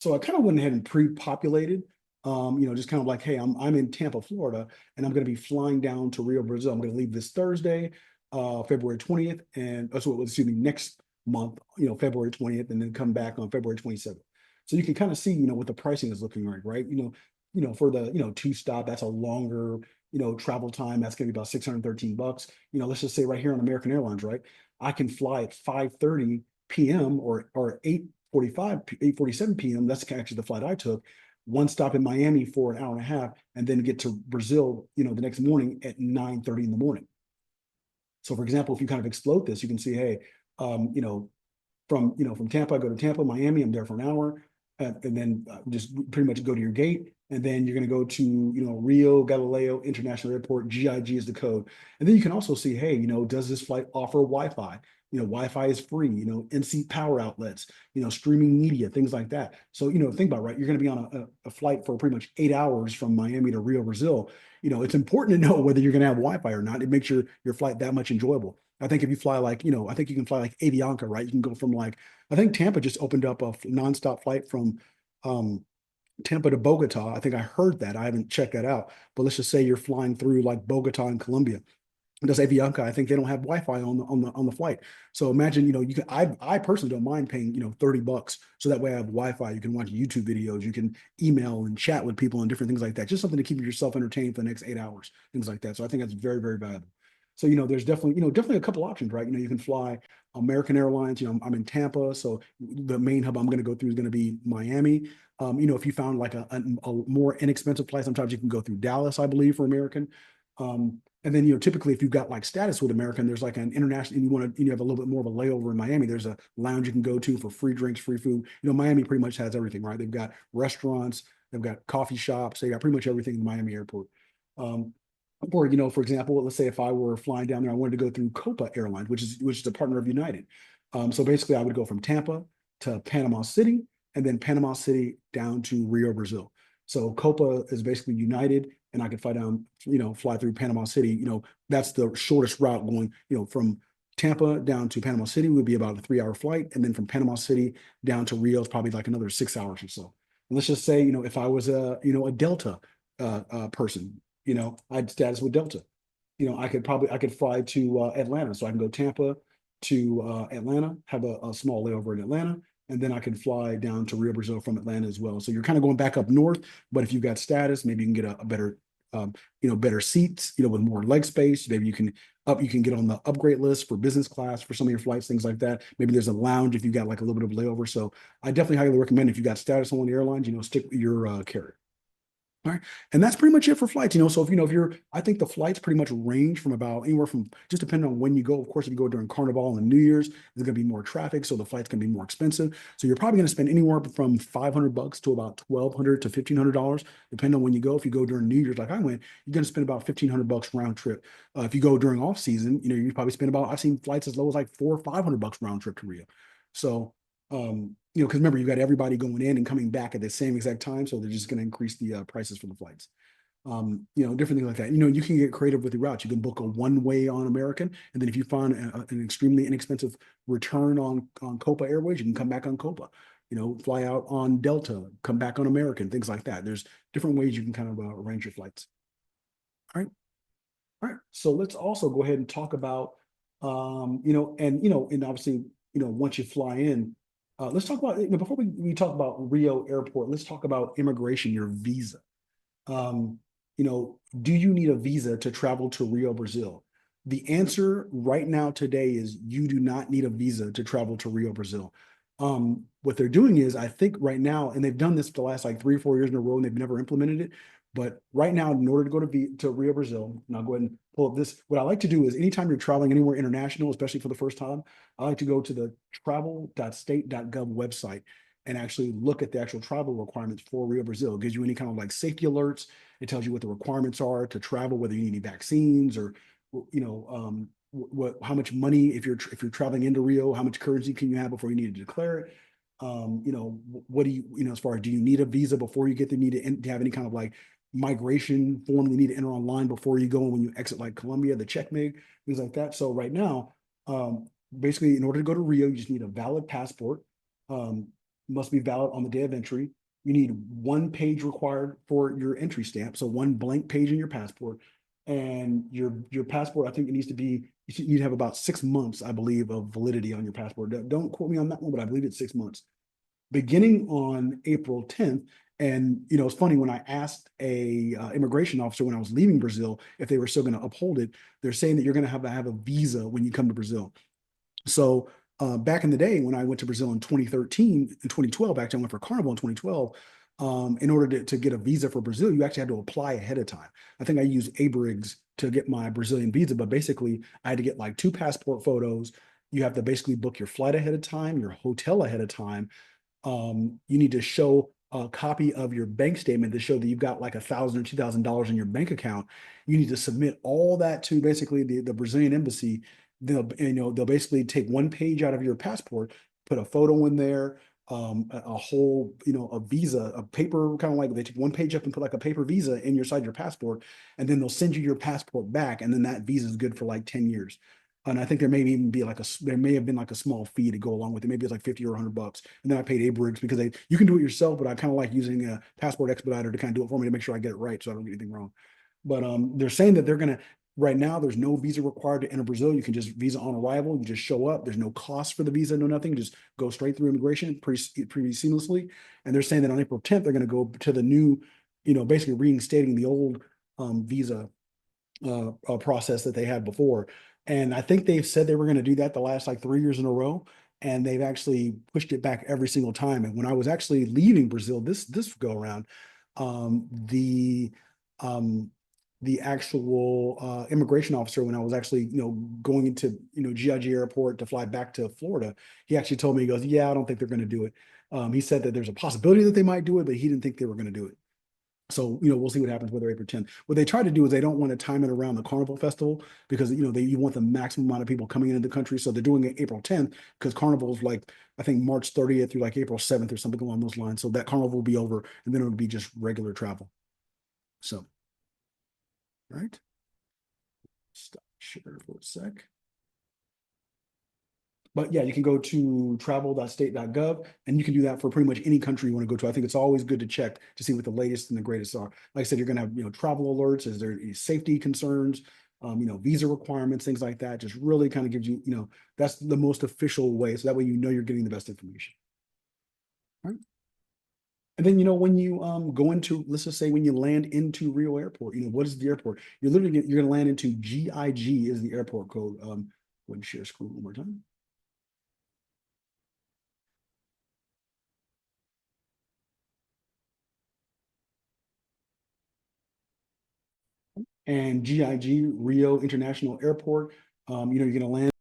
So I kind of went ahead and pre-populated, just kind of like, hey, I'm in Tampa, Florida, and I'm going to be flying down to Rio, Brazil. I'm going to leave this Thursday, February 20th, and excuse me, next month, February 20th, and then come back on February 27th. So you can kind of see, what the pricing is looking like, right? For the, two stop, that's a longer, travel time. That's going to be about 613 bucks. Let's just say right here on American Airlines, right? I can fly at 5:30 p.m. or 8:45, 8:47 p.m. That's actually the flight I took. One stop in Miami for an hour and a half, and then get to Brazil, the next morning at 9:30 in the morning. So, for example, if you kind of explode this, you can see, hey, um, you know, from Tampa, I go to Tampa, Miami. I'm there for an hour, and then just pretty much go to your gate, and then you're going to go to Rio Galileo International Airport. GIG is the code, and then you can also see, hey, does this flight offer Wi-Fi? Wi-Fi is free. in-seat power outlets. Streaming media, things like that. So think about it, right. You're going to be on a flight for pretty much 8 hours from Miami to Rio, Brazil. It's important to know whether you're going to have Wi-Fi or not. It makes your flight that much enjoyable. I think if you fly like, I think you can fly like Avianca, right? You can go from like, I think Tampa just opened up a nonstop flight from um, Tampa to Bogota. I think I heard that. I haven't checked that out. But let's just say you're flying through like Bogota in Colombia. Does Avianca? I think they don't have Wi-Fi on the flight. So imagine, you can. I personally don't mind paying, $30, so that way I have Wi-Fi. You can watch YouTube videos, you can email and chat with people and different things like that. Just something to keep yourself entertained for the next 8 hours, things like that. So I think that's very, very valuable. So there's definitely a couple options, right? You can fly American Airlines. I'm in Tampa, so the main hub I'm going to go through is going to be Miami. If you found like a more inexpensive flight, sometimes you can go through Dallas, I believe, for American. And then, typically if you've got like status with American, there's like an international, and you have a little bit more of a layover in Miami. There's a lounge you can go to for free drinks, free food. Miami pretty much has everything, right? They've got restaurants, they've got coffee shops, they got pretty much everything in the Miami airport. Um, or, for example, let's say if I were flying down there, I wanted to go through Copa Airlines, which is a partner of United. So basically I would go from Tampa to Panama City, and then Panama City down to Rio, Brazil. So Copa is basically United, and I could fly down, fly through Panama City. That's the shortest route going, from Tampa down to Panama City would be about a 3 hour flight. And then from Panama City down to Rio is probably like another 6 hours or so. And let's just say, if I was a Delta person, I had status with Delta. I could fly to Atlanta. So I can go Tampa to Atlanta, have a small layover in Atlanta, and then I can fly down to Rio Brazil from Atlanta as well. So you're kind of going back up north, but if you've got status, maybe you can get a better, better seats, with more leg space. Maybe you can get on the upgrade list for business class for some of your flights, things like that. Maybe there's a lounge if you've got like a little bit of layover. So I definitely highly recommend if you got status on one of the airlines, stick with your carrier. All right. And that's pretty much it for flights. So if you're, I think the flights pretty much range from about anywhere from, just depending on when you go. Of course, if you go during Carnival and New Year's, there's going to be more traffic. So the flight's going to be more expensive. So you're probably going to spend anywhere from $500 to about $1,200 to $1,500, depending on when you go. If you go during New Year's, like I went, you're going to spend about $1,500 round trip. If you go during off season, you probably spend about, I've seen flights as low as like $400 or $500 round trip to Rio. So, because remember, you got everybody going in and coming back at the same exact time. So they're just going to increase the prices for the flights. Different things like that. You can get creative with the routes. You can book a one-way on American, and then if you find an extremely inexpensive return on Copa Airways, you can come back on Copa. Fly out on Delta, come back on American, things like that. There's different ways you can kind of arrange your flights. All right, all right. So let's also go ahead and talk about, and obviously, once you fly in, let's talk about, before we talk about Rio Airport, let's talk about immigration, your visa. Um, do you need a visa to travel to Rio, Brazil? The answer right now today is you do not need a visa to travel to Rio, Brazil. What they're doing is, I think right now, and they've done this for the last like 3 or 4 years in a row, and they've never implemented it. But right now, in order to go to Rio, Brazil, and I'll go ahead and pull up this. What I like to do is anytime you're traveling anywhere international, especially for the first time, I like to go to the travel.state.gov website and actually look at the actual travel requirements for Rio, Brazil. It gives you any kind of like safety alerts. It tells you what the requirements are to travel, whether you need any vaccines or, how much money, if you're traveling into Rio, how much currency can you have before you need to declare it? What do as far as, do you need a visa before you get there? Need to have any kind of like migration form you need to enter online before you go, and when you exit like Colombia, the checkmate, things like that. So right now, basically, in order to go to Rio, you just need a valid passport. Um, must be valid on the day of entry. You need one page required for your entry stamp, so one blank page in your passport. And your passport, I think it needs to be, you need to have about 6 months, I believe, of validity on your passport. Don't quote me on that one, but I believe it's 6 months. Beginning on April 10th, and it's funny, when I asked a immigration officer when I was leaving Brazil if they were still going to uphold it, they're saying that you're going to have a visa when you come to Brazil. So back in the day when I went to Brazil in 2013 and 2012, actually I went for Carnival in 2012. In order to get a visa for Brazil, you actually had to apply ahead of time. I think I used Abriggs to get my Brazilian visa, but basically I had to get like two passport photos. You have to basically book your flight ahead of time, your hotel ahead of time. You need to show a copy of your bank statement to show that you've got like $1,000 or $2,000 in your bank account. You need to submit all that to basically the Brazilian embassy. They'll basically take one page out of your passport, put a photo in there, a whole, a visa, a paper, kind of like they take one page up and put like a paper visa in your side your passport, and then they'll send you your passport back, and then that visa is good for like 10 years. And I think there may even be like there may have been like a small fee to go along with it. Maybe it's like 50 or $100. And then I paid Abriggs because you can do it yourself, but I kind of like using a passport expediter to kind of do it for me to make sure I get it right so I don't get anything wrong. But they're saying that they're gonna right now there's no visa required to enter Brazil. You can just visa on arrival. You just show up. There's no cost for the visa, no nothing. Just go straight through immigration pretty seamlessly. And they're saying that on April 10th they're going to go to the new, basically reinstating the old visa process that they had before. And I think they've said they were going to do that the last like 3 years in a row, and they've actually pushed it back every single time. And when I was actually leaving Brazil this go around, um, the um, the actual immigration officer, when I was actually going into GIG airport to fly back to Florida, he actually told me, he goes, "Yeah, I don't think they're going to do it." He said that there's a possibility that they might do it, but he didn't think they were going to do it. So, we'll see what happens with April 10th. What they try to do is they don't want to time it around the Carnival Festival because, you want the maximum amount of people coming into the country. So they're doing it April 10th because Carnival is like, I think March 30th through like April 7th or something along those lines. So that Carnival will be over and then it'll be just regular travel. So, right. Stop share for a sec. But yeah, you can go to travel.state.gov and you can do that for pretty much any country you want to go to. I think it's always good to check to see what the latest and the greatest are. Like I said, you're going to have, travel alerts. Is there any safety concerns, visa requirements, things like that. Just really kind of gives you, that's the most official way. So that way, you're getting the best information. Right. And then, when you go into, let's just say when you land into Rio Airport, what is the airport? You're going to land into GIG is the airport code. Go ahead and share screen one more time. And GIG, Rio International Airport. You're going to land